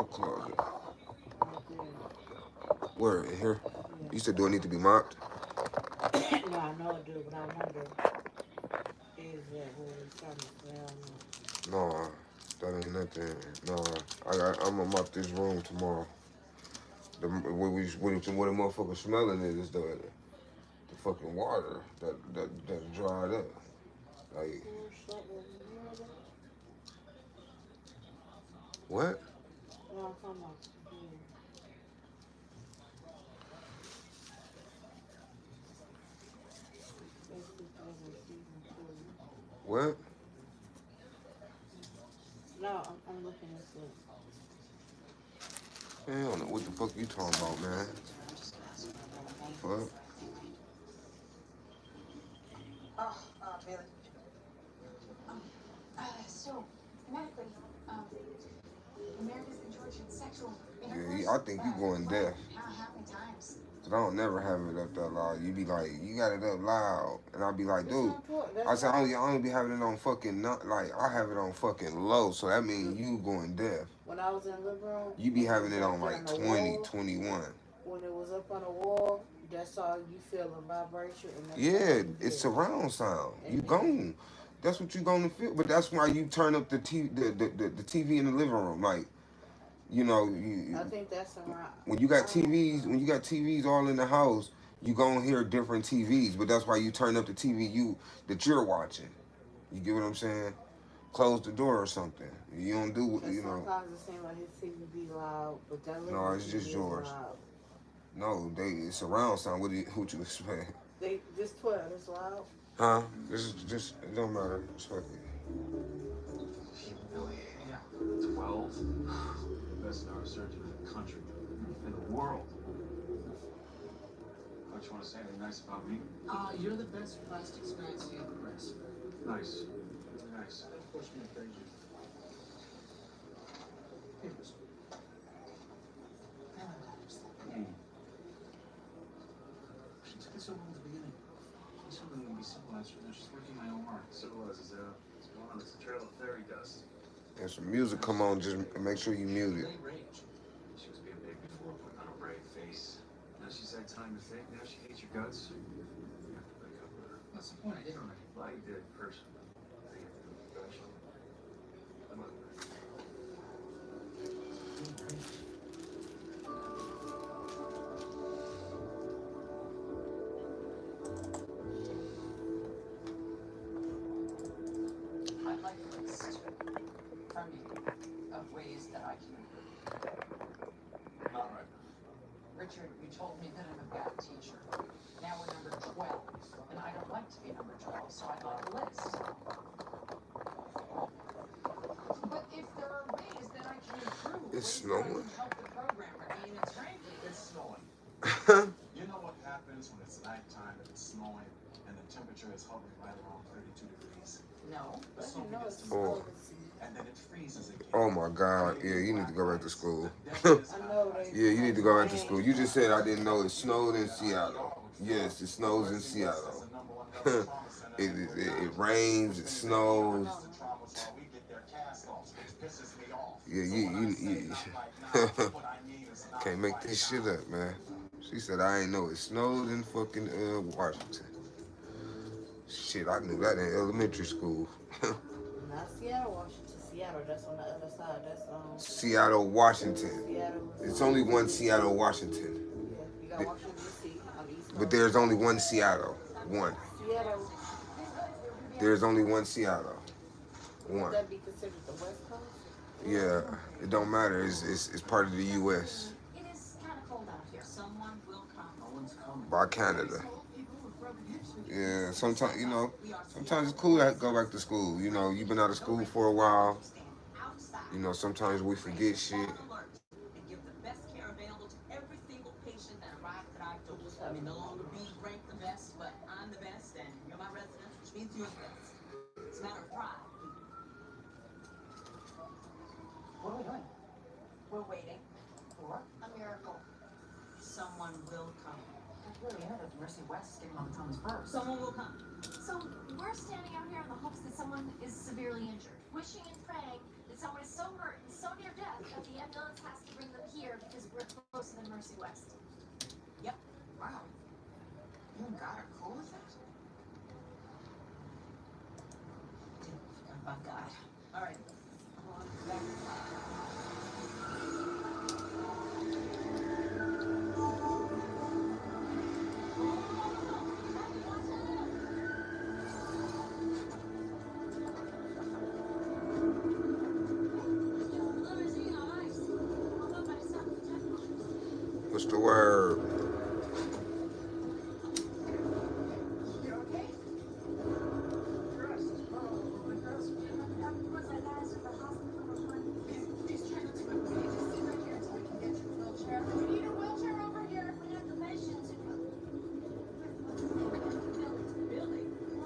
What closet? Where? In here? You said, do it need to be mopped? No, I know it do, but I wonder, is that where it's from? No, that ain't nothing. No, I'm gonna mop this room tomorrow. What the motherfucker smelling it is the fucking water that dried up. Like what? No, I'm talking about. What? No, I'm looking at this. Man, I don't know what the fuck you talking about, man. Fuck. Oh, Bailey. So, medically, America's been Georgian sexual intercourse. Yeah, I think you going deaf. How many times? Cause I don't never have it up that loud. You be like, you got it up loud, and I'll be like, dude. I said, I only be having it on fucking like I have it on fucking low, so that means you going deaf. When I was in the living room, you be having it on like 20, 21. When it was up on the wall, that's all you feel a vibration. And yeah, it's surround sound. You gone. That's what you gonna feel. But that's why you turn up the TV in the living room, like. You know, I think that's around. When you got TVs all in the house, you gonna hear different TVs. But that's why you turn up the TV that you're watching. You get what I'm saying? Close the door or something. You don't do, you know. Sometimes it seems like his TV be loud, but that little no, it's just yours. Loud. No, it's surround sound. What you expect? This 12 is loud. Huh? This is just it don't matter. Respect it. Really? Yeah. 12. Best neurosurgeon in the country, in the world. Don't you want to say anything nice about me? You're the best plastic surgeon in the press. Nice. Really nice. Of course, me praise you. Papers. She took it so long at the beginning. It's something that would be simple. It's just working my own mark. So it's a trail of fairy dust. And some music come on, just make sure you mute it. She was being big before, putting on a brave face. Now she's had time to think. Now she hates your guts. You have to break up with her. What's the point? I did already. Well, you did personally. Now you have to do it professionally. Come on. I'd like a list from you of ways that I can improve. Not right now. Richard, you told me that I'm a bad teacher. Now we're number 12, and I don't like to be number 12, so I'd like a list. But if there are ways that I can improve, It's ways that I snowing. can help the program, I mean, it's frankly, It's snowing. You know what happens when it's nighttime and it's snowing and the temperature is hovering right around 32 degrees? no. The snow begins to Oh. melt and then it freezes again. Oh my God! Yeah, you need to go back to school. I know they. Yeah, you need to go back to school. You just said I didn't know it snowed in Seattle. Yes, it snows in Seattle. it rains, it snows. Yeah, you can't make this shit up, man. She said I ain't know it snowed in fucking Washington. Shit, I knew that in elementary school. Not Seattle, Washington. Seattle, that's on the other side. That's Seattle, Washington. Seattle. It's only one Seattle, Washington. Yeah, you got Washington D.C. on the East Coast. But there's only one Seattle. One. Seattle. There's only one Seattle. Would One. that be considered the West Coast? Yeah, it don't matter. It's part of the U.S. It is kind of cold out here. Someone will come. No one's coming. by Canada. Yeah, sometimes it's cool to go back to school. You know, you've been out of school for a while. You know, sometimes we forget shit. And give the best care available to every single patient that arrives at our doors. I mean, no longer being ranked the best, but I'm the best, and you're my resident, which means you're the best. It's a matter of pride. What are we doing? We're waiting for A miracle. someone will come. That's really it. Mercy West is getting on the Thomas first. Someone will come. So we're standing out here in the hopes that someone is severely injured, wishing and praying that someone is so hurt and so near death that the ambulance has to bring them here because we're closer than Mercy West. Yep. Wow. You and God are cool with that? Forgot about God. All right. Come on, back. What's the word? You okay? Crushed. Oh, my crust. He's trying to swim with me. Just sit right here until we can get you a wheelchair. We need a wheelchair over here. We have the patients.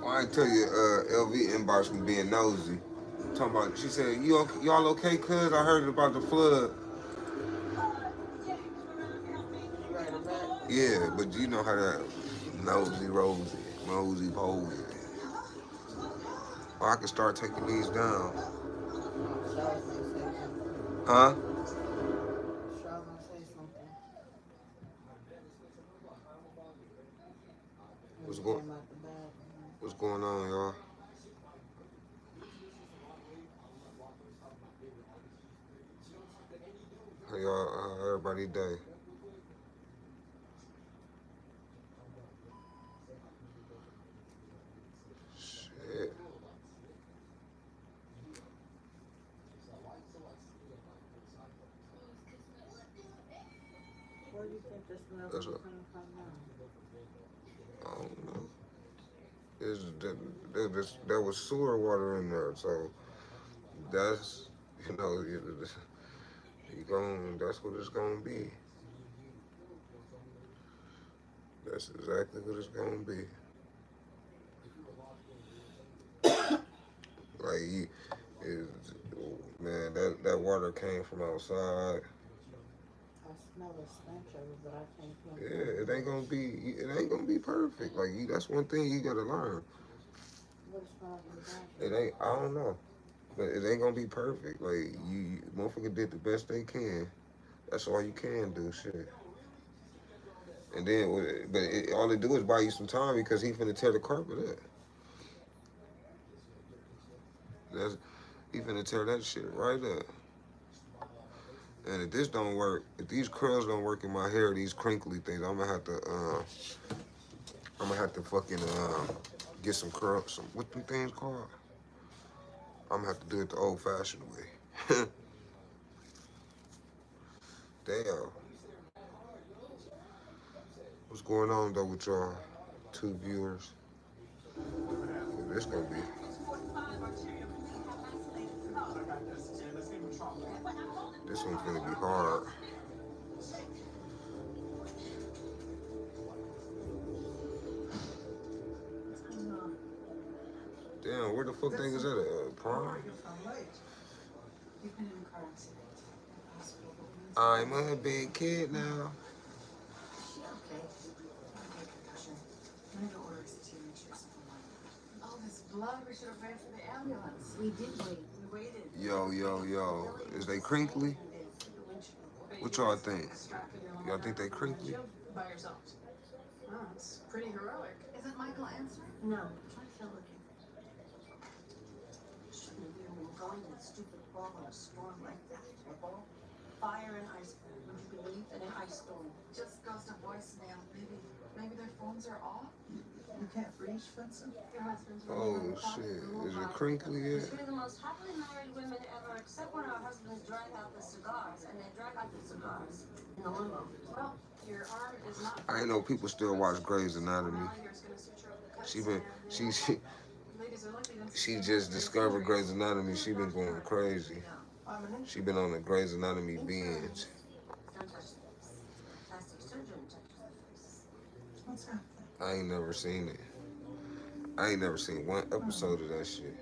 Well, I tell you, LV inbox me being nosy. Talking about, she said, y'all okay, cuz? I heard about the flood. Right, I'm back. Yeah, but you know how that nosy rosy, mosey posy. Well, I can start taking these down. Shaw's gonna say something. Huh? Shaw's gonna say something. What's He going came out the bathroom. What's going on, y'all? How y'all, everybody day? Shit. Where do you think this smell That's is what coming from now? I don't know. There was sewer water in there, so that's that's what it's gonna be. That's exactly what it's gonna be. Like is man, that water came from outside. I smell a stench of it, but I can't Yeah, pinpoint it ain't gonna be perfect. Like that's one thing you gotta learn. what it smells from the It bathroom. ain't I don't know. But it ain't gonna be perfect. Like you motherfucker did the best they can. That's all you can do, shit. And then, all it do is buy you some time because he finna tear the carpet up. He finna tear that shit right up. And if this don't work, if these curls don't work in my hair, these crinkly things, I'm gonna have to fucking get some curls. What them things called? I'm gonna have to do it the old-fashioned way. Damn. What's going on though with y'all two viewers? This gonna be. This one's gonna be hard. Damn, where the fuck they was at? Prom? You've been in a car accident. Hospital. I'm a big kid now. Is she okay? Okay, concussion. I'm gonna go order a CT and make sure something like that. All this blood, we should have ran for the ambulance. We did wait. We waited. Yo. Is they crinkly? What y'all think? Y'all think they crinkly? By yourself. Oh, it's pretty heroic. Isn't Michael answering? No, try looking. Shouldn't have been going to that stupid ball in a storm like that. A ball? Fire and ice. Would you believe that an ice storm? Just goes to voicemail. Maybe their phones are off. You can't reach Vincent? Your husband's Oh shit. Is it crinkly yet? We're the most happily married women ever, except when our husbands drag out the cigars, and they drag out the cigars in the limo. Well, your arm is not. I ain't know people still watch Grey's Anatomy. Here's gonna suture up the cuts. She been Ladies are lucky to she just discovered Grey's Anatomy. She been going crazy. She been on the Grey's Anatomy binge. Don't touch the face. Plastic surgeon touches the face. What's happening? I ain't never seen it. I ain't never seen one episode of that shit.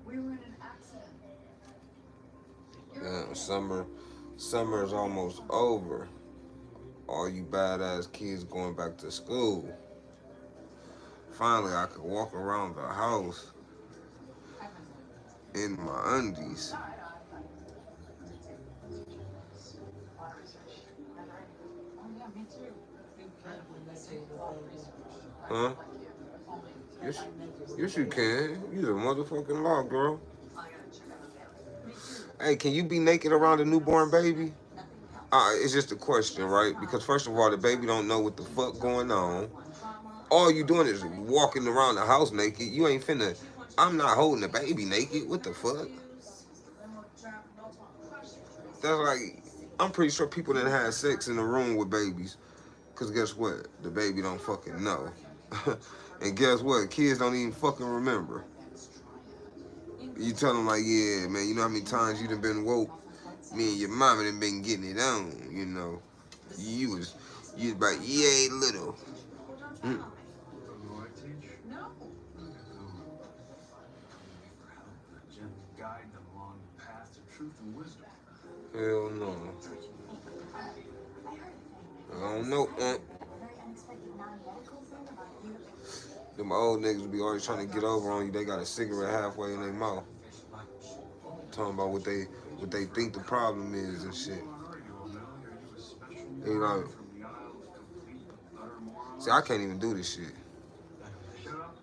We were in an accident. Damn, summer is almost over. All you badass kids going back to school. Finally, I could walk around the house in my undies. me too. Can't be naked with a baby. Huh? Yes, yes you can. You're a motherfucking law, girl. Hey, can you be naked around a newborn baby? It's just a question, right? Because first of all, the baby don't know what the fuck going on. All you doing is walking around the house naked. You ain't finna. I'm not holding the baby naked. What the fuck? That's like, I'm pretty sure people that had sex in the room with babies. Cause guess what? The baby don't fucking know. And guess what? Kids don't even fucking remember. You tell them like, yeah, man, you know how many times you done been woke? Me and your mama done been getting it on, you know. You was about, yeah, little. Mm. Will I teach? No. Gently guide them along the path to truth and wisdom. Hell no. I don't know. Them old niggas be always trying to get over on you. They got a cigarette halfway in their mouth. Talking about what they think the problem is and shit. You know. See, I can't even do this shit.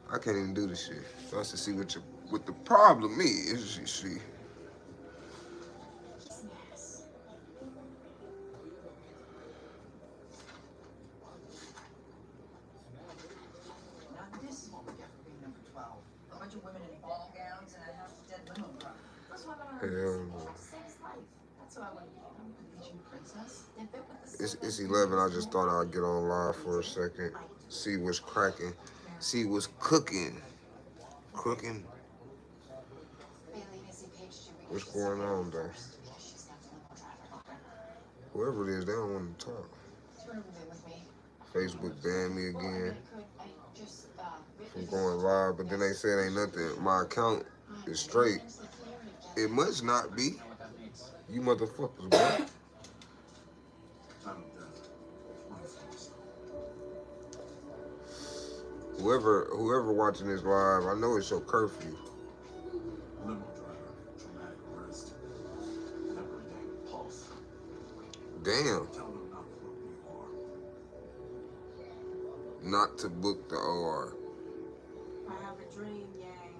I can't even do this shit. So I have to see what the problem is, you see. Now this is what we get for being number 12. A bunch of women in ball gowns and a house of dead limo truck. That's why I Hell no. Sex life. That's what I want to be. I'm a Venetian princess. They fit with the It's 11. I just thought I'd get on live for a second. See what's cracking. See what's cooking. Cooking. What's going on though? Whoever it is, they don't want to talk. Facebook banned me again from going live, but then they said ain't nothing. My account is straight. It must not be. You motherfuckers, bro. Whoever watching this live, I know it's your curfew. Limo driver, traumatic arrest. Everyday pulse. Damn. Tell them not to look me hard. Not to book the OR. I have a dream, Yang.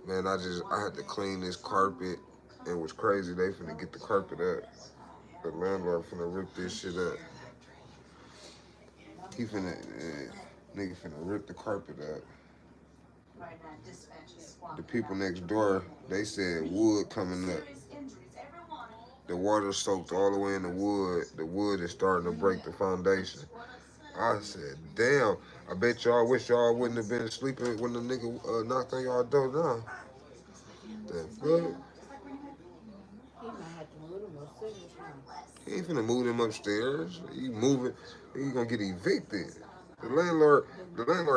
Man, I had to clean this carpet. And what's crazy, they finna get the carpet up. The landlord finna rip this shit up. He finna, nigga finna rip the carpet up. Right now, dispatch is squawking. The people next door, they said wood coming up. Serious injuries, everyone. The water soaked all the way in the wood. The wood is starting to break the foundation. I said, damn, I bet y'all wish y'all wouldn't have been sleeping when the nigga knocked on y'all door down. The fuck? He might have to move him upstairs now. He ain't finna move them upstairs. He moving, he gonna get evicted. The landlord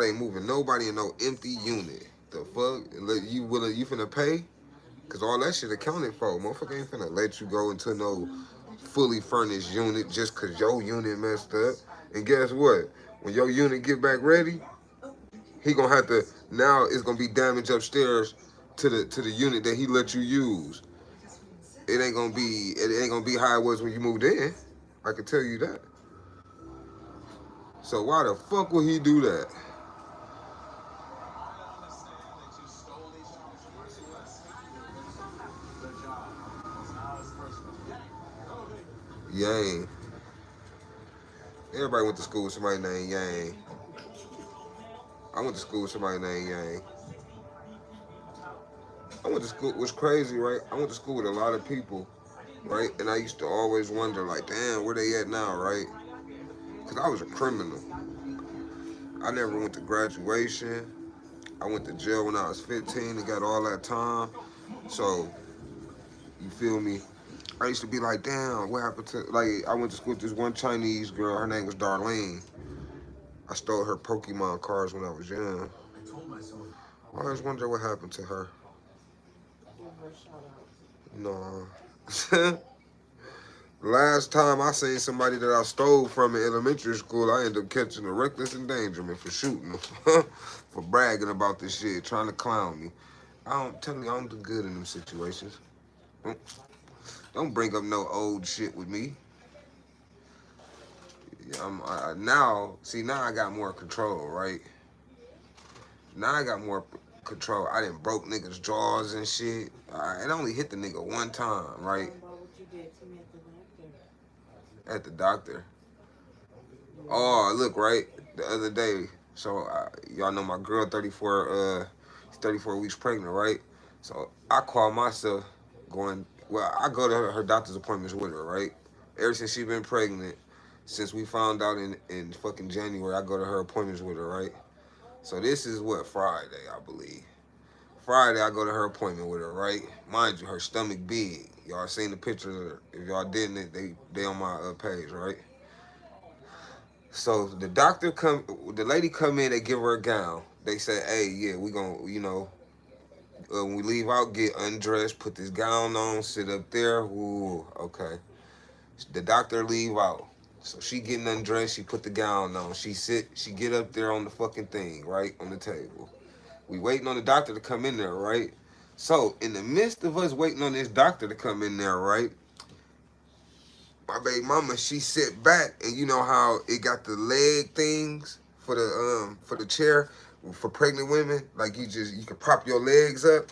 ain't moving nobody in no empty unit. The fuck? You finna pay? Cause all that shit accounted for. Motherfucker ain't finna let you go into no fully furnished unit just cause your unit messed up. And guess what? When your unit get back ready, he gonna have to, now it's gonna be damage upstairs to the unit that he let you use. It ain't gonna be how it was when you moved in. I can tell you that. So why the fuck would he do that? Yang. Everybody went to school with somebody named Yang. I went to school with somebody named Yang. I went to school, what's crazy, right? I went to school with a lot of people, right? And I used to always wonder, like, damn, where they at now, right? Because I was a criminal. I never went to graduation. I went to jail when I was 15 and got all that time. So, you feel me? I used to be like, damn, what happened to, like, I went to school with this one Chinese girl. Her name was Darlene. I stole her Pokemon cards when I was young. I told myself, I always wonder what happened to her. Give her a shout out. No. Last time I seen somebody that I stole from in elementary school, I ended up catching a reckless endangerment for shooting them. For bragging about this shit, trying to clown me. I don't do good in them situations. Don't bring up no old shit with me. Yeah, now I got more control, right? Now I got more control. I didn't broke niggas' jaws and shit. It only hit the nigga one time, right? Talking about what you did to me at the doctor. At the doctor. Yeah. Oh, look, right? The other day, so y'all know my girl, 34, she's 34 weeks pregnant, right? So I call myself going, well, I go to her doctor's appointments with her, right? Ever since she been pregnant, since we found out in fucking January, I go to her appointments with her, right? So this is what, Friday, I believe. Friday, I go to her appointment with her, right? Mind you, her stomach big. Y'all seen the pictures of her. If y'all didn't, they on my page, right? So the lady come in, they give her a gown. They say, hey, yeah, we gonna, when we leave out, get undressed, put this gown on, sit up there. Ooh, okay. The doctor leave out. So she getting undressed, she put the gown on. She get up there on the fucking thing, right, on the table. We waiting on the doctor to come in there, right? So in the midst of us waiting on this doctor to come in there, right? My baby mama, she sit back, and you know how it got the leg things for the chair for pregnant women, like you can prop your legs up.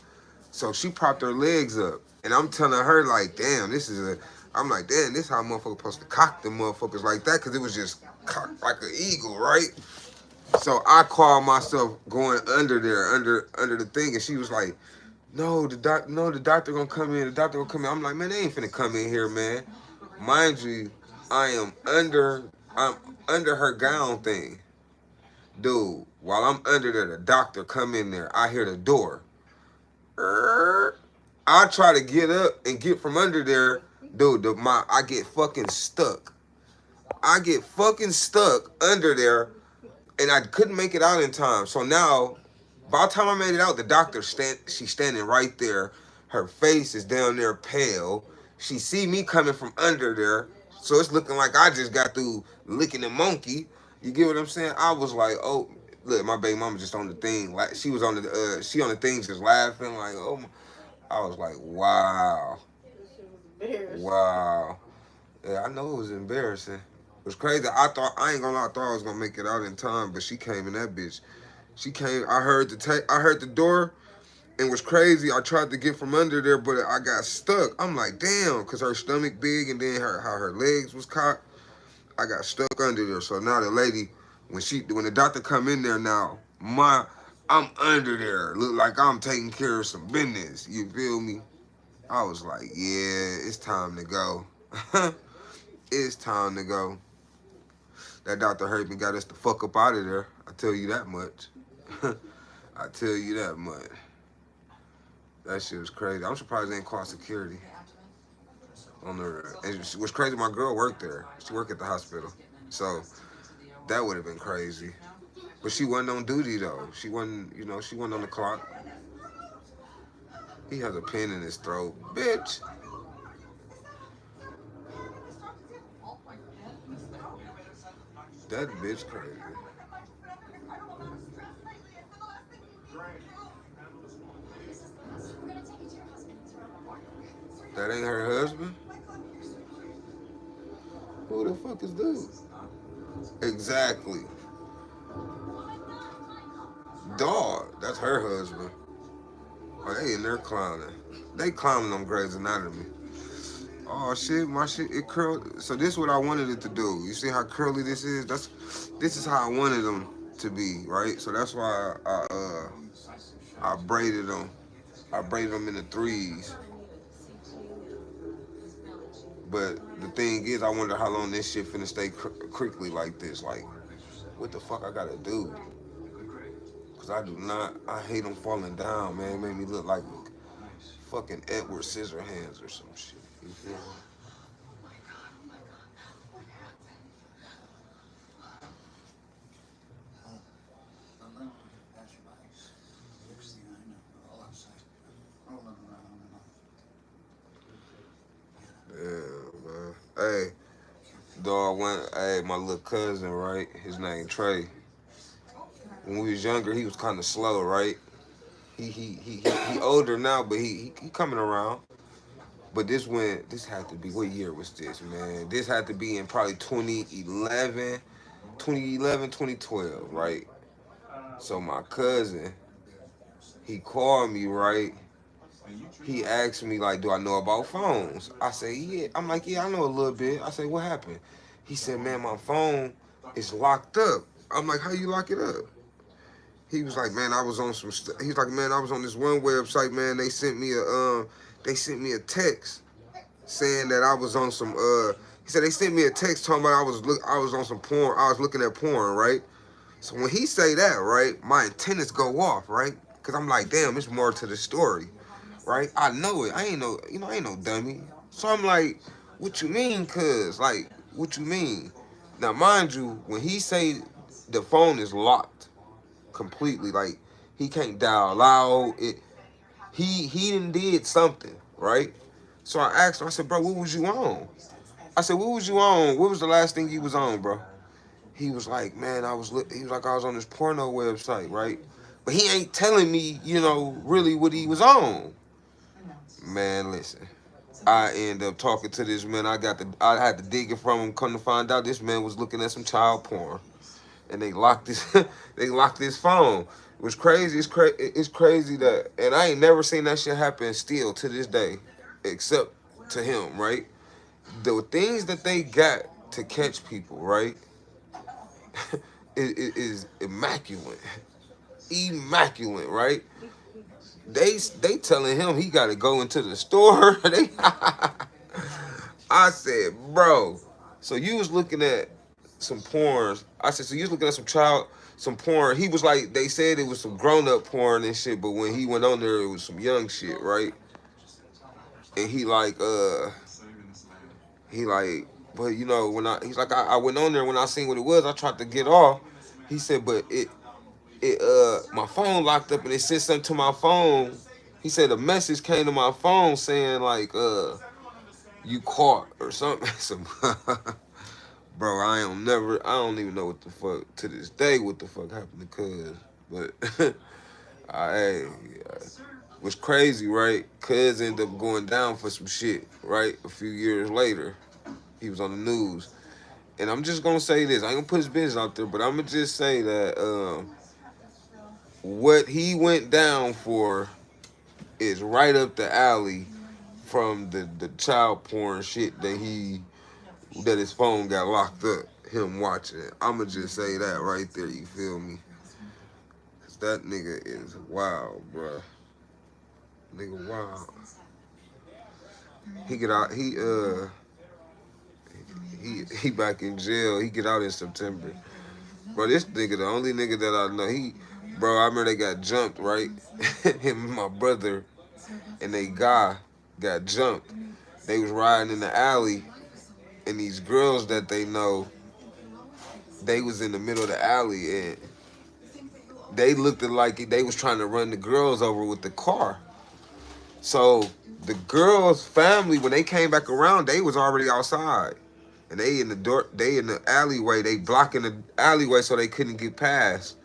So she propped her legs up, and I'm telling her like, damn, I'm like, damn, this how motherfuckers supposed to cock them motherfuckers like that, cause it was just cocked like an eagle, right? So I called myself going under there, under the thing, and she was like, no, the doctor gonna come in. The doctor gonna come in. I'm like, man, they ain't finna come in here, man. Mind you, I'm under her gown thing. Dude, while I'm under there, the doctor come in there. I hear the door. I try to get up and get from under there. Dude, I get fucking stuck. I get fucking stuck under there, and I couldn't make it out in time. So now, by the time I made it out, the doctor she's standing right there. Her face is down there pale. She see me coming from under there, so it's looking like I just got through licking a monkey. You get what I'm saying? I was like, oh, look, my baby mama just on the thing. Like she was on she on the thing just laughing. Like, oh, I was like, wow, This shit was embarrassing. wow. Yeah, I know it was embarrassing. It was crazy. I ain't gonna lie, I thought I was gonna make it out in time, but she came in that bitch. She came. I heard the door, and was crazy. I tried to get from under there, but I got stuck. I'm like, damn, cause her stomach big, and then how her legs was cocked. I got stuck under there. So now the lady, when the doctor come in there now, I'm under there. Look like I'm taking care of some business. You feel me? I was like, yeah, it's time to go. It's time to go. That Dr. Herb got us the fuck up out of there. I tell you that much. I tell you that much. That shit was crazy. I'm surprised they ain't called security on the. And what's crazy, my girl worked there. She worked at the hospital, so that would have been crazy. But she wasn't on duty though. She wasn't on the clock. He has a pin in his throat, bitch. That bitch crazy. That ain't her husband? Who the fuck is this? Exactly. Dog, that's her husband. Oh, they in there clowning. They clowning on Grey's Anatomy. Oh shit, my shit, it curled. So this is what I wanted it to do. You see how curly this is? This is how I wanted them to be, right? So that's why I braided them. I braided them in the threes. But the thing is, I wonder how long this shit finna stay crinkly like this. Like, what the fuck I gotta do? Cause I hate them falling down, man. It made me look like fucking Edward Scissorhands or some shit. You feel me? Yeah, man. Hey, dog, my little cousin, right? His name Trey. When we was younger, he was kind of slow, right? He older now, but he coming around. But this had to be, what year was this, man? This had to be in probably 2011, 2012, right? So my cousin, he called me, right? He asked me, like, do I know about phones? I say, yeah. I'm like, yeah, I know a little bit. I say, what happened? He said, man, my phone is locked up. I'm like, how you lock it up? He was like, man, I was on some stuff. He's like, man, I was on this one website, man. They sent me a text saying that I was on some, he said they sent me a text talking about I was on some porn. I was looking at porn, right? So when he say that, right, my antennas go off, right? Cause I'm like, damn, it's more to the story, right? I know it. I ain't no, I ain't no dummy. So I'm like, what you mean, cuz? Like, what you mean? Now, mind you, when he say the phone is locked completely, like, he can't dial loud, he did something, right? So I asked him, I said, bro, what was you on? I said, what was you on? What was the last thing you was on, bro? He was like, man, he was like, I was on this porno website, right? But he ain't telling me, really what he was on. Man, listen. I end up talking to this man. I had to dig it from him. Come to find out, this man was looking at some child porn, and they locked his they locked his phone. It was crazy. It's crazy that, and I ain't never seen that shit happen still to this day, except to him, right? The things that they got to catch people, right, is immaculate, immaculate, right? They telling him he got to go into the store. I said, bro, so you was looking at some porns. I said, so you was looking at some porn. He was like, they said it was some grown up porn and shit, but when he went on there, it was some young shit, right? And he like, but he's like, I went on there, when I seen what it was, I tried to get off. He said, but my phone locked up and it said something to my phone. He said a message came to my phone saying like, you caught or something. Some bro, I don't even know what the fuck to this day what the fuck happened to Cuz, but hey, was crazy, right? Cuz ended up going down for some shit, right? A few years later, he was on the news, and I'm just gonna say this. I ain't gonna put his business out there, but I'm gonna just say that what he went down for is right up the alley from the child porn shit that his phone got locked up, him watching it. I'ma just say that right there, you feel me? Cause that nigga is wild, bruh. Nigga wild. He get out, he back in jail. He get out in September. Bro, this nigga the only nigga that I know. Bro, I remember they got jumped, right? Him and my brother and they guy got jumped. They was riding in the alley, and these girls that they know, they was in the middle of the alley, and they looked like they was trying to run the girls over with the car. So the girls' family, when they came back around, they was already outside, and they in the alleyway. They blocking the alleyway so they couldn't get past.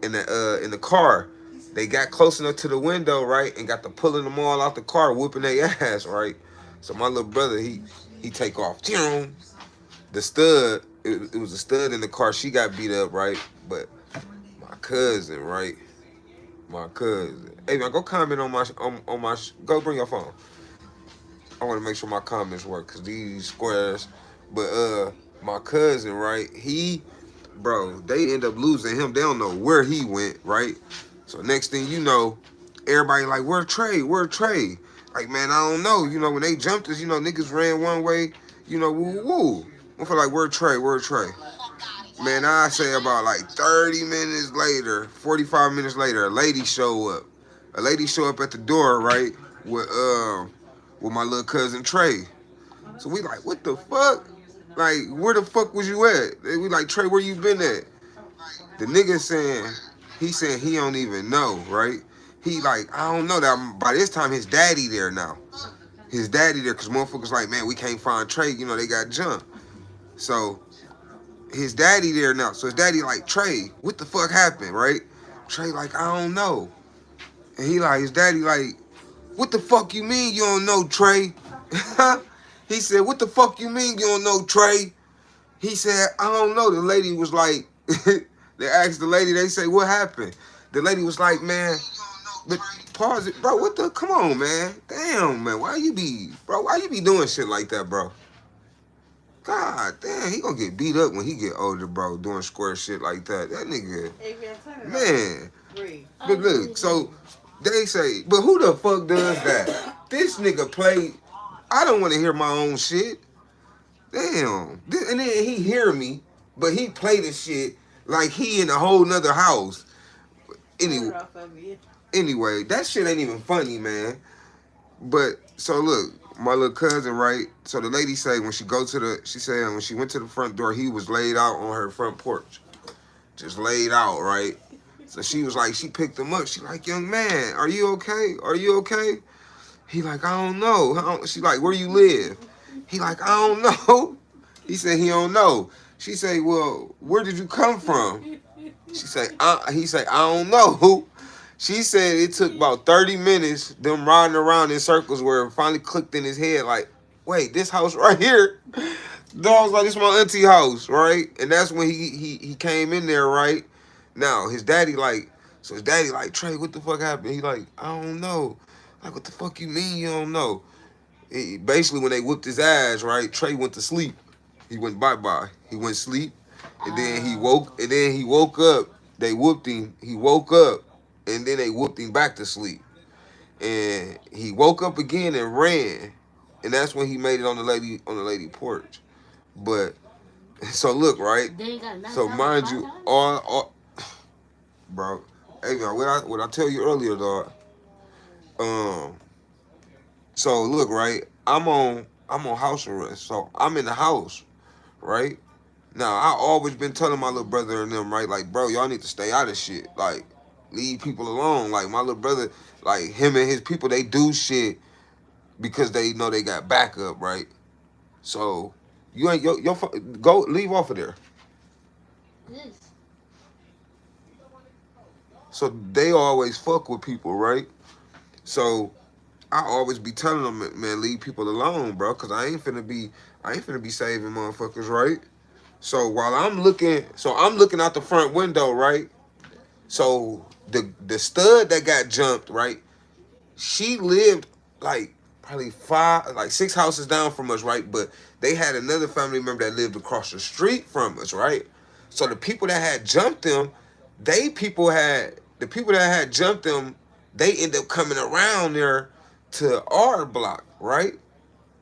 In the car, they got close enough to the window, right, and got to pulling them all out the car, whooping their ass, right. So my little brother, he take off. The stud, it was a stud in the car. She got beat up, right? But my cousin, right? My cousin. Hey man, go comment on my. Go bring your phone. I want to make sure my comments work because these squares. But my cousin, right? Bro, they end up losing him. They don't know where he went, right? So next thing you know, everybody like, where Trey? Where Trey? Like, man, I don't know. When they jumped us, niggas ran one way, woo. I feel like, where Trey? Where Trey? Man, I say about like 30 minutes later, 45 minutes later, a lady show up. A lady show up at the door, right? With my little cousin Trey. So we like, what the fuck? Like, where the fuck was you at? We like, Trey, where you been at? The nigga saying he don't even know, right? He like, I don't know. That by this time, his daddy there now. His daddy there, because motherfuckers like, man, we can't find Trey. They got jumped. So his daddy there now. So his daddy like, Trey, what the fuck happened, right? Trey like, I don't know. And his daddy like, what the fuck you mean you don't know, Trey? He said, what the fuck you mean you don't know Trey? He said, I don't know. The lady was like, they asked the lady, they say, what happened? The lady was like, man, but pause it, bro. What the, come on, man. Damn, man. Why you be doing shit like that, bro? God damn, he gonna get beat up when he get older, bro, doing square shit like that. That nigga, man. But look, so they say, but who the fuck does that? This nigga play, I don't want to hear my own shit. Damn. And then he hear me, but he play the shit like he in a whole nother house. Anyway, that shit ain't even funny, man. But, so look, my little cousin, right? So the lady say when she go to the, she said when she went to the front door, he was laid out on her front porch. Just laid out, right? So she was like, she picked him up. She like, young man, are you okay? Are you okay? He like, I don't know. She like, where you live? He like, I don't know. He said he don't know. She say, well, where did you come from? She say, he say, I don't know. She said it took about 30 minutes, them riding around in circles where it finally clicked in his head like, wait, this house right here? Dog's like, this my auntie house, right? And that's when he came in there, right? Now, his daddy like, so his daddy like, Trey, what the fuck happened? He like, I don't know. Like, what the fuck you mean you don't know? Basically, when they whooped his ass, right, Trey went to sleep. He went bye-bye. He went sleep, and then he woke up. They whooped him. He woke up, and then they whooped him back to sleep. And he woke up again and ran. And that's when he made it on the lady porch. But so look, right? So mind you, all bro. Hey man, what I tell you earlier, dog. So look, right? I'm on house arrest. So I'm in the house, right? Now I always been telling my little brother and them, right? Like, bro, y'all need to stay out of shit. Like, leave people alone. Like my little brother, like him and his people, they do shit because they know they got backup, right? So you ain't go leave off of there. So they always fuck with people, right? So I always be telling them, man, leave people alone, bro, cause I ain't finna be saving motherfuckers, right? So while I'm looking out the front window, right? So the stud that got jumped, right? She lived like probably 6 houses down from us, right? But they had another family member that lived across the street from us, right? So the people that had jumped them, the people that had jumped them, they end up coming around there to our block, right?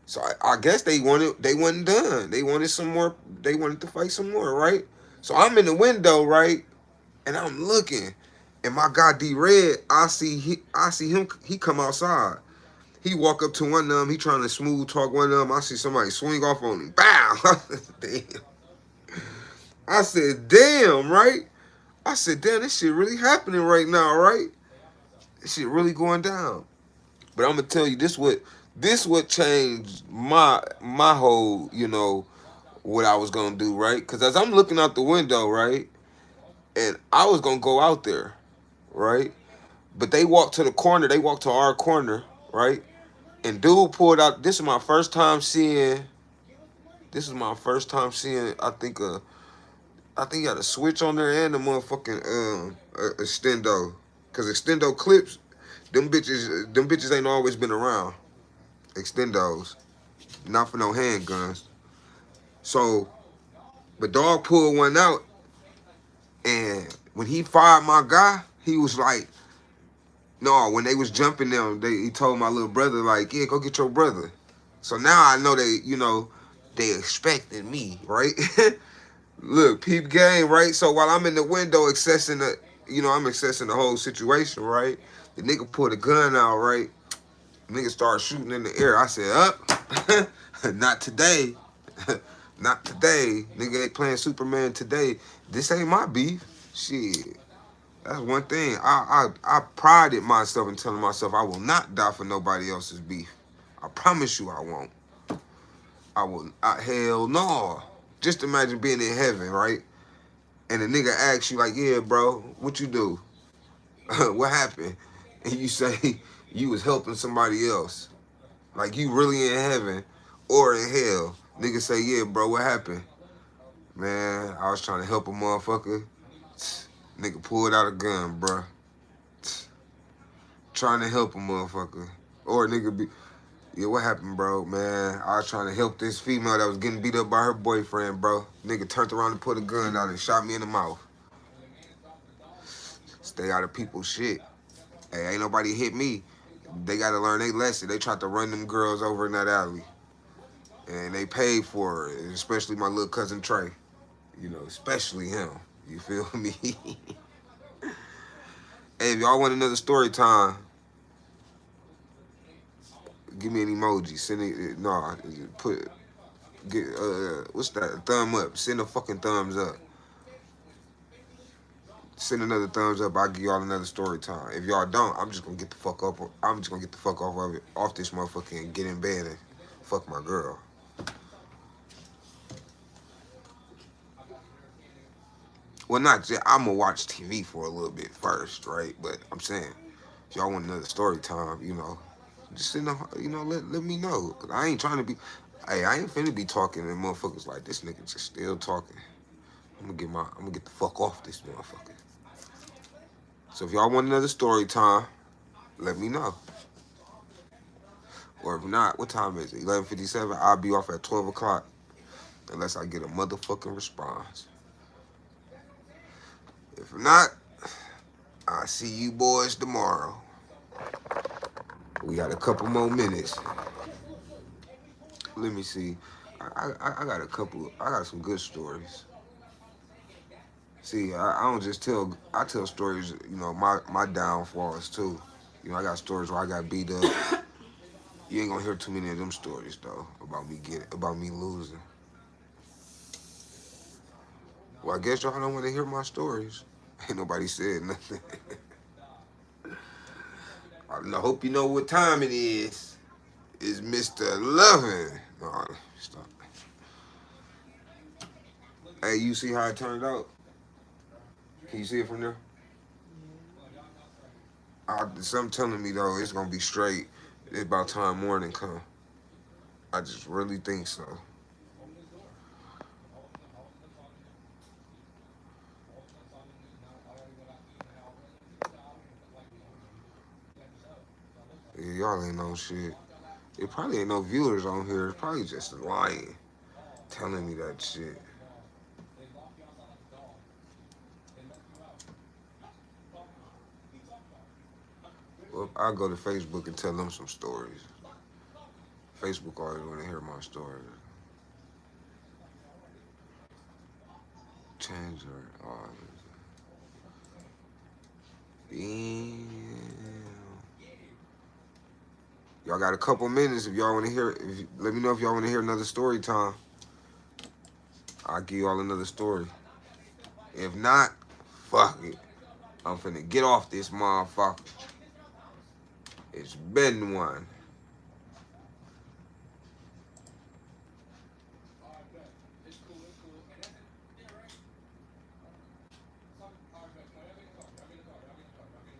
So I guess they wasn't done. They wanted some more. They wanted to fight some more, right? So I'm in the window, right, and I'm looking, and my guy D Red, I see him. He come outside. He walk up to one of them. He trying to smooth talk one of them. I see somebody swing off on him. Bow. Damn. I said, damn, right? I said, damn, this shit really happening right now, right? This shit really going down. But I'm gonna tell you, this what changed my whole, what I was gonna do, right? Because as I'm looking out the window, right, and I was gonna go out there, right? But they walked to the corner. They walked to our corner, right? And dude pulled out. This is my first time seeing. I think he had a switch on there and the motherfucking extendo. Cause extendo clips, them bitches ain't always been around. Extendos, not for no handguns. So, but dog pulled one out, and when he fired my guy, he was like, no. When they was jumping them, he told my little brother like, yeah, go get your brother. So now I know they expected me, right? Look, peep game, right? So while I'm in the window accessing I'm accessing the whole situation, right? The nigga pulled a gun out, right? Nigga started shooting in the air. I said, up, not today. Not today. Nigga ain't playing Superman today. This ain't my beef. Shit. That's one thing. I prided myself in telling myself I will not die for nobody else's beef. I promise you I won't. I will. Hell no. Just imagine being in heaven, right? And the nigga asks you like, yeah, bro, what you do? What happened? And you say you was helping somebody else. Like you really in heaven or in hell. Nigga say, yeah, bro, what happened? Man, I was trying to help a motherfucker. Nigga pulled out a gun, bro. Trying to help a motherfucker. Or nigga be, yeah, what happened, bro? Man, I was trying to help this female that was getting beat up by her boyfriend, bro. Nigga turned around and put a gun out and shot me in the mouth. Stay out of people's shit. Hey, ain't nobody hit me. They gotta learn their lesson. They tried to run them girls over in that alley. And they paid for it, especially my little cousin Trey. You know, especially him. You feel me? Hey, if y'all want another story time, give me an emoji. Send it. No, put get what's that? A thumb up. Send a fucking thumbs up. Send another thumbs up. I'll give y'all another story time. If y'all don't, I'm just gonna get the fuck up. I'm just gonna get the fuck off of it, off this motherfucker and get in bed and fuck my girl. Well, not just. I'm gonna watch TV for a little bit first, right? But I'm saying, if y'all want another story time, you know, just send a, you know, let me know. Cause I ain't trying to be. Hey, I ain't finna be talking to motherfuckers like this nigga just still talking. I'm gonna get the fuck off this motherfucker. So if y'all want another story time, let me know. Or if not, what time is it? 11:57. I'll be off at 12 o'clock unless I get a motherfucking response. If not, I'll see you boys tomorrow. We got a couple more minutes. Let me see. I got a couple. I got some good stories. See, I don't just tell. I tell stories. You know, my downfalls too. You know, I got stories where I got beat up. You ain't gonna hear too many of them stories though about me losing. Well, I guess y'all don't want to hear my stories. Ain't nobody said nothing. I hope you know what time it is. It's Mr. Lovin'. No, stop. Hey, you see how it turned out? Can you see it from there? Something telling me though it's gonna be straight. It's about time morning come. I just really think so. Yeah, y'all ain't no shit. It probably ain't no viewers on here. It's probably just lying, telling me that shit. Well, I'll go to Facebook and tell them some stories. Facebook always want to hear my stories. Change her. Damn. Y'all got a couple minutes if y'all want to hear. Let me know if y'all want to hear another story time. I'll give y'all another story. If not, fuck it. I'm finna get off this motherfucker. It's been one.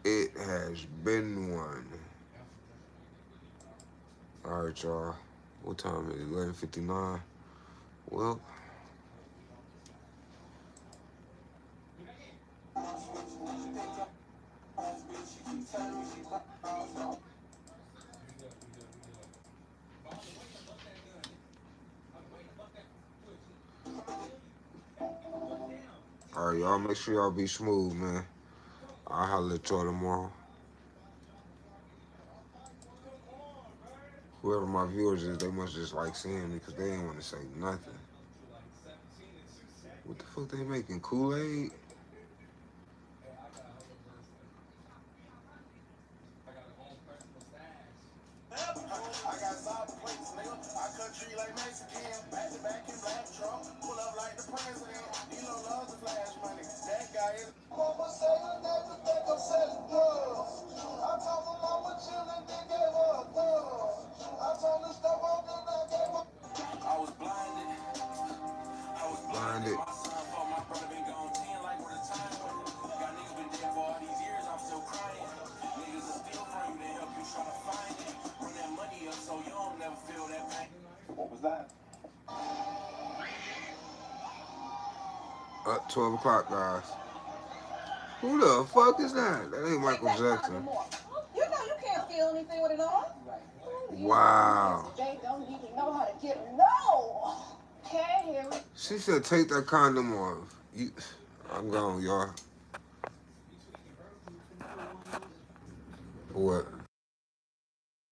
It has been one. All right, y'all. What time is it? 11:59. Well. All right, y'all. Make sure y'all be smooth, man. I'll holler at y'all tomorrow. Whoever my viewers is, they must just like seeing me because they ain't want to say nothing. What the fuck they making? Kool-Aid? Blinded. Up 12 o'clock, guys. Who the fuck is that? That ain't Michael Jackson. You know you can't feel anything with it on. Wow. They don't even know how to get a no. Can't hear me. She said, take that condom off. I'm gone, y'all. What?